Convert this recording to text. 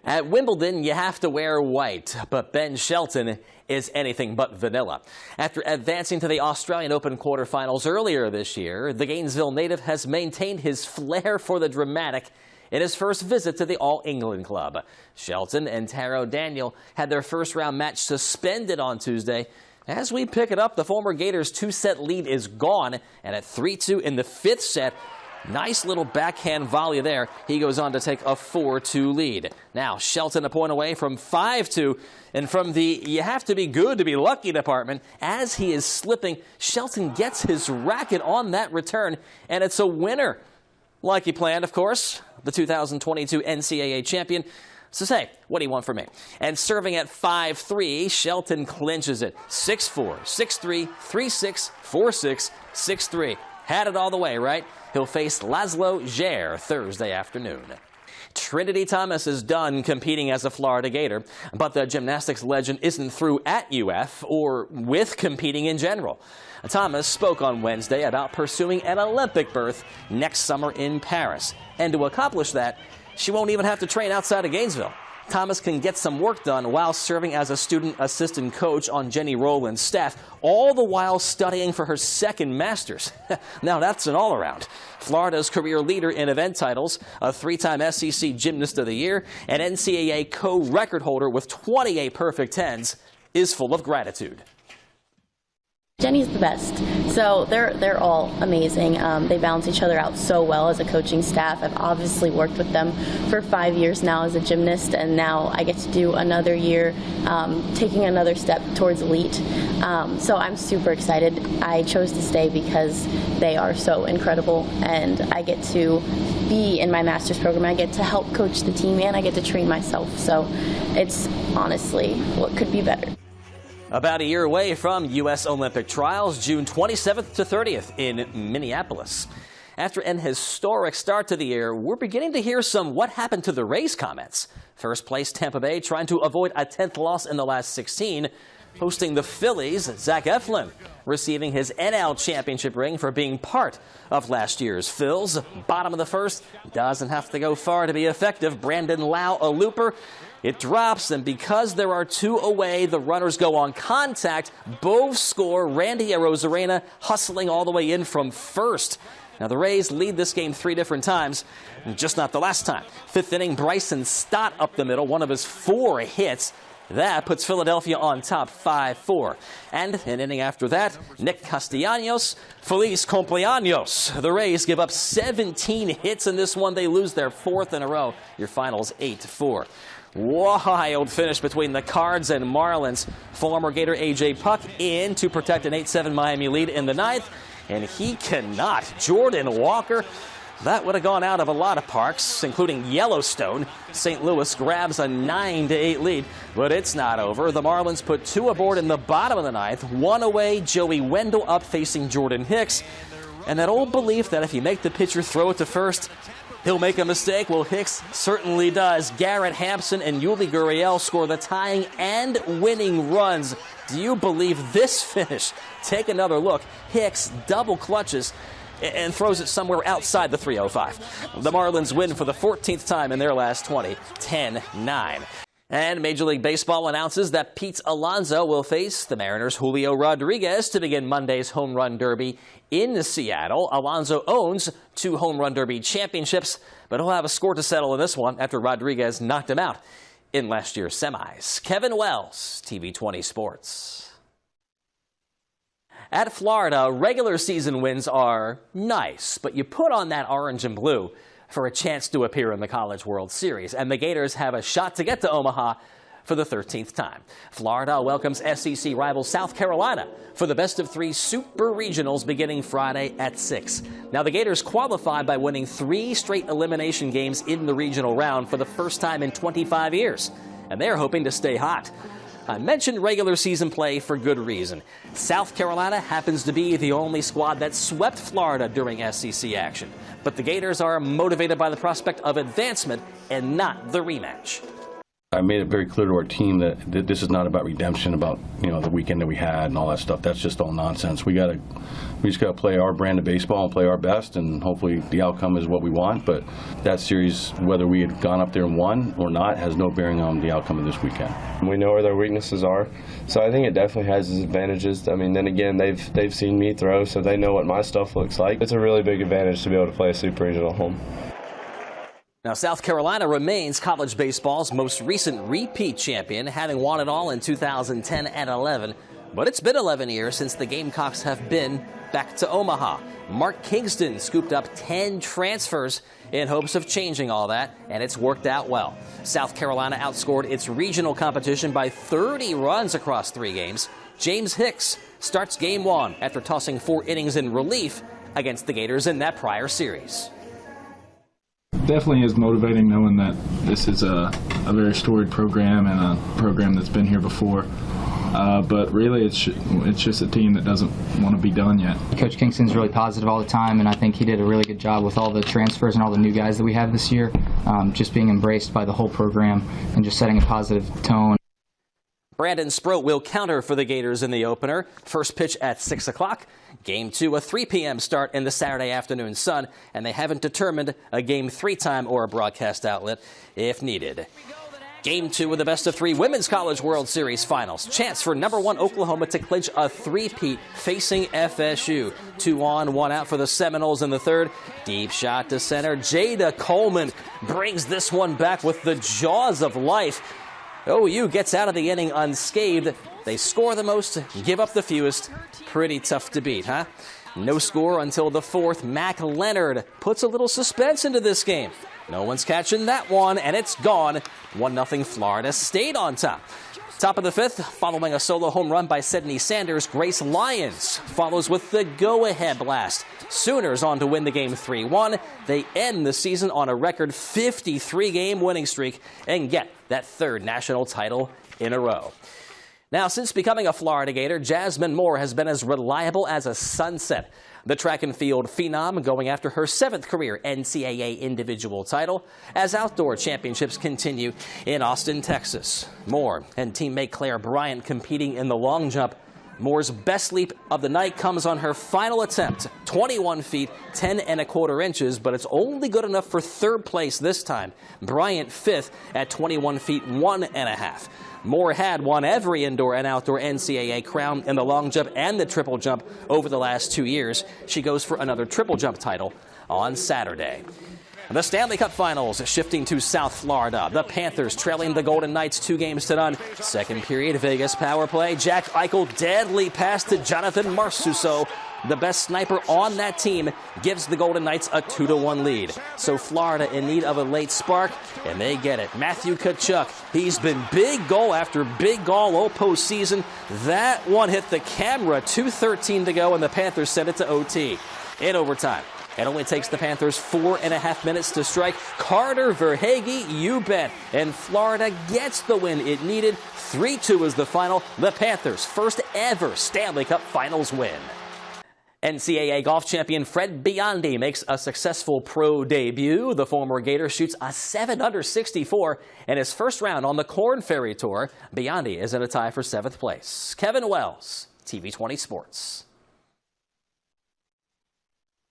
At Wimbledon, you have to wear white, but Ben Shelton is anything but vanilla. After advancing to the Australian Open quarterfinals earlier this year, the Gainesville native has maintained his flair for the dramatic in his first visit to the All-England club. Shelton and Taro Daniel had their first-round match suspended on Tuesday. As we pick it up, the former Gators' two-set lead is gone, and at 3-2 in the fifth set, nice little backhand volley there. He goes on to take a 4-2 lead. Now, Shelton a point away from 5-2. And from the you have to be good to be lucky department, as he is slipping, Shelton gets his racket on that return, and it's a winner. Like he planned, of course, the 2022 NCAA champion. So say, what do you want from me? And serving at 5-3, Shelton clinches it. 6-4, 6-3, 3-6, 4-6, 6-3. Had it all the way, right? He'll face Laszlo Djere Thursday afternoon. Trinity Thomas is done competing as a Florida Gator, but the gymnastics legend isn't through at UF or with competing in general. Thomas spoke on Wednesday about pursuing an Olympic berth next summer in Paris. And to accomplish that, she won't even have to train outside of Gainesville. Thomas can get some work done while serving as a student assistant coach on Jenny Rowland's staff, all the while studying for her second master's. Now that's an all-around. Florida's career leader in event titles, a three-time SEC Gymnast of the Year, and NCAA co-record holder with 28 perfect tens, is full of gratitude. Jenny's the best. So they're all amazing. They balance each other out so well as a coaching staff. I've obviously worked with them for 5 years now as a gymnast, and now I get to do another year taking another step towards elite. So I'm super excited. I chose to stay because they are so incredible, and I get to be in my master's program. I get to help coach the team, and I get to train myself. So it's honestly what could be better. About a year away from U.S. Olympic trials, June 27th to 30th in Minneapolis. After an historic start to the year, we're beginning to hear some what happened to the Rays comments. First place Tampa Bay trying to avoid a 10th loss in the last 16. Hosting the Phillies, Zach Eflin receiving his NL championship ring for being part of last year's Phils. Bottom of the first, doesn't have to go far to be effective. Brandon Lau, a looper. It drops, and because there are two away, the runners go on contact. Both score. Randy Arozarena hustling all the way in from first. Now, the Rays lead this game 3 different times, just not the last time. Fifth inning, Bryson Stott up the middle, one of his 4 hits. That puts Philadelphia on top 5-4. And an inning after that, Nick Castellanos, Feliz Cumpleaños. The Rays give up 17 hits in this one. They lose their 4th in a row. Your finals 8-4. Wild finish between the Cards and Marlins. Former Gator A.J. Puck in to protect an 8-7 Miami lead in the 9th. And he cannot. Jordan Walker. That would have gone out of a lot of parks, including Yellowstone. St. Louis grabs a 9-8 lead, but it's not over. The Marlins put 2 aboard in the bottom of the 9th. 1 away, Joey Wendell up facing Jordan Hicks. And that old belief that if you make the pitcher throw it to first, he'll make a mistake. Well, Hicks certainly does. Garrett Hampson and Yuli Gurriel score the tying and winning runs. Do you believe this finish? Take another look. Hicks double clutches and throws it somewhere outside the 305. The Marlins win for the 14th time in their last 20, 10-9. And Major League Baseball announces that Pete Alonso will face the Mariners' Julio Rodriguez to begin Monday's Home Run Derby in Seattle. Alonso owns 2 Home Run Derby championships, but he'll have a score to settle in this one after Rodriguez knocked him out in last year's semis. Kevin Wells, TV 20 Sports. At Florida, regular season wins are nice, but you put on that orange and blue for a chance to appear in the College World Series, and the Gators have a shot to get to Omaha for the 13th time. Florida welcomes SEC rival South Carolina for the best-of-3 Super Regionals beginning Friday at 6. Now, the Gators qualified by winning 3 straight elimination games in the regional round for the first time in 25 years, and they're hoping to stay hot. I mentioned regular season play for good reason. South Carolina happens to be the only squad that swept Florida during SEC action. But the Gators are motivated by the prospect of advancement and not the rematch. I made it very clear to our team that this is not about redemption, about the weekend that we had and all that stuff. That's just all nonsense. We just got to play our brand of baseball and play our best, and hopefully the outcome is what we want. But that series, whether we had gone up there and won or not, has no bearing on the outcome of this weekend. We know where their weaknesses are, so I think it definitely has its advantages. I mean, then again, they've seen me throw, so they know what my stuff looks like. It's a really big advantage to be able to play a Super Regional at home. Now, South Carolina remains college baseball's most recent repeat champion, having won it all in 2010 and 11. But it's been 11 years since the Gamecocks have been back to Omaha. Mark Kingston scooped up 10 transfers in hopes of changing all that, and it's worked out well. South Carolina outscored its regional competition by 30 runs across 3 games. James Hicks starts game 1 after tossing 4 innings in relief against the Gators in that prior series. Definitely is motivating knowing that this is a very storied program and a program that's been here before. But really, it's just a team that doesn't want to be done yet. Coach Kingston's really positive all the time, and I think he did a really good job with all the transfers and all the new guys that we have this year, just being embraced by the whole program and just setting a positive tone. Brandon Sproat will counter for the Gators in the opener. First pitch at 6 o'clock. Game 2, a 3 p.m. start in the Saturday afternoon sun, and they haven't determined a Game 3 time or a broadcast outlet if needed. Game 2 of the best-of-3 Women's College World Series Finals. Chance for #1 Oklahoma to clinch a three-peat facing FSU. 2 on, 1 out for the Seminoles in the third. Deep shot to center. Jada Coleman brings this one back with the jaws of life. OU gets out of the inning unscathed. They score the most, give up the fewest. Pretty tough to beat, huh? No score until the fourth. Mac Leonard puts a little suspense into this game. No one's catching that one, and it's gone. 1-0 Florida State on top. Top of the fifth, following a solo home run by Sydney Sanders, Grace Lyons follows with the go-ahead blast. Sooners on to win the game 3-1. They end the season on a record 53-game winning streak and get that third national title in a row. Now, since becoming a Florida Gator, Jasmine Moore has been as reliable as a sunset. The track and field phenom going after her 7th career NCAA individual title as outdoor championships continue in Austin, Texas. Moore and teammate Claire Bryant competing in the long jump. Moore's best leap of the night comes on her final attempt, 21 feet, 10 1/4 inches, but it's only good enough for 3rd place this time. Bryant 5th at 21 feet, 1 1/2. Moore had won every indoor and outdoor NCAA crown in the long jump and the triple jump over the last 2 years. She goes for another triple jump title on Saturday. The Stanley Cup Finals shifting to South Florida. The Panthers trailing the Golden Knights 2-0. Second period, Vegas power play. Jack Eichel deadly pass to Jonathan Marchessault. The best sniper on that team gives the Golden Knights a 2-1 lead. So Florida in need of a late spark, and they get it. Matthew Tkachuk, he's been big goal after big goal all postseason. That one hit the camera, 2:13 to go, and the Panthers sent it to OT. In overtime, it only takes the Panthers 4.5 minutes to strike. Carter Verhaeghe, you bet. And Florida gets the win it needed. 3-2 is the final. The Panthers' first ever Stanley Cup Finals win. NCAA golf champion Fred Biondi makes a successful pro debut. The former Gator shoots a 7-under-64 in his first round on the Korn Ferry Tour. Biondi is in a tie for 7th place. Kevin Wells, TV 20 Sports.